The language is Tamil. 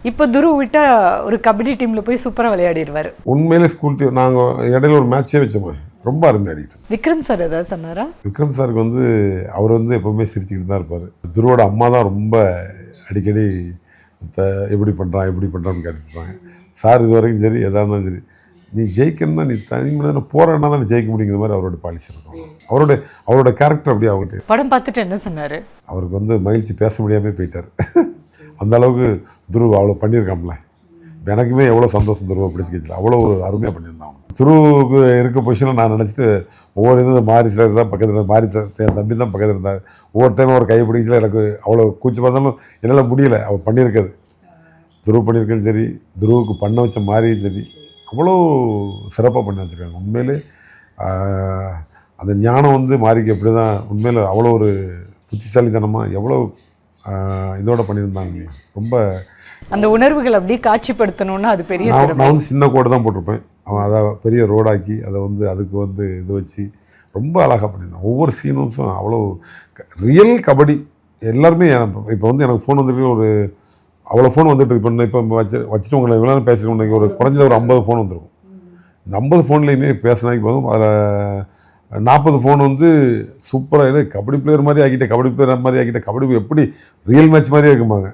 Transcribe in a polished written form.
இப்போ துரு விட்டா ஒரு கபடி டீம்ல போய் சூப்பரா விளையாடிடுவாரு. உண்மையிலே ஸ்கூல் டீம் நாங்கள் இடையில ஒரு மேட்சே வச்சோமே, ரொம்ப அருமையாக ஆடிட்டு. விக்ரம் சார் ஏதாவது சொன்னாரா? விக்ரம் சாருக்கு அவர் எப்போவுமே சிரிச்சுக்கிட்டு தான் இருப்பார். துருவோட அம்மா தான் ரொம்ப அடிக்கடி எப்படி பண்ணுறான்னு கேட்டுருப்பாங்க. சார் இது வரைக்கும் சரி, எதாக இருந்தாலும் சரி, நீ ஜெயிக்கணும்னா நீ தனி போராடினா தான் ஜெயிக்க முடியுங்கிற மாதிரி அவரோட பாலிசி இருக்கும். அவரோட கேரக்டர் அப்படியே அவங்ககிட்ட. படம் பார்த்துட்டு என்ன சொன்னார்? அவருக்கு மகிழ்ச்சி பேச முடியாமல் போயிட்டார். அந்த அளவுக்கு துருவ அவ்வளோ பண்ணியிருக்காம்ல. எனக்குமே எவ்வளோ சந்தோஷம் துருவை பிடிச்சிக்கிச்சு. அவ்வளோ ஒரு அருமையாக பண்ணியிருந்தான். துருவுக்கு இருக்க பொசிஷனில் நான் நினச்சிட்டு ஒவ்வொரு இதுவும் மாறி சார் தான் பக்கத்தில் இருந்தார், மாறி தம்பி தான் பக்கத்தில் இருந்தார். ஒவ்வொரு டைம் அவர் கை பிடிக்கல. எனக்கு அவ்வளோ கூச்சி பார்த்தாலும் என்னால் முடியலை. அவர் பண்ணியிருக்காது. துருவ பண்ணியிருக்கேன்னு சரி, துருவுக்கு பண்ண வச்ச மாதிரியும் சரி, அவ்வளோ சிறப்பாக பண்ணி வச்சுருக்காங்க. உண்மையிலே அந்த ஞானம் மாறிக்கு எப்படி தான் உண்மையில் அவ்வளோ ஒரு புத்திசாலித்தனமாக எவ்வளோ இதோட பண்ணியிருந்தாங்க. ரொம்ப அந்த உணர்வுகள் அப்படியே காட்சிப்படுத்தணும்னா அது பெரிய. நான் சின்ன கோடு தான் போட்டிருப்பேன். அவன் அதை பெரிய ரோடாக்கி அதை அதுக்கு இது வச்சு ரொம்ப அழகாக பண்ணியிருந்தான். ஒவ்வொரு சீனும் அவ்வளோ ரியல் கபடி. எல்லாருமே இப்போ எனக்கு ஃபோன் வந்துருக்கு, ஒரு அவ்வளோ ஃபோன் வந்துட்டு இப்போ வச்சுட்டு உங்களை இவ்வளோ பேசுகிறேன். இன்னைக்கு ஒரு குறைஞ்சது ஒரு 50 ஃபோன் வந்துருக்கும். இந்த 50 ஃபோன்லேயுமே பேசினாக்கி போதும். அதில் 40 ஃபோன் சூப்பராக கபடி பிளேயர் மாதிரி ஆக்கிட்டேன், கபடி பிளேயர் மாதிரி ஆக்கிட்டேன், கபடி எப்படி ரியல் மேட்ச் மாதிரியே இருக்குமாங்க.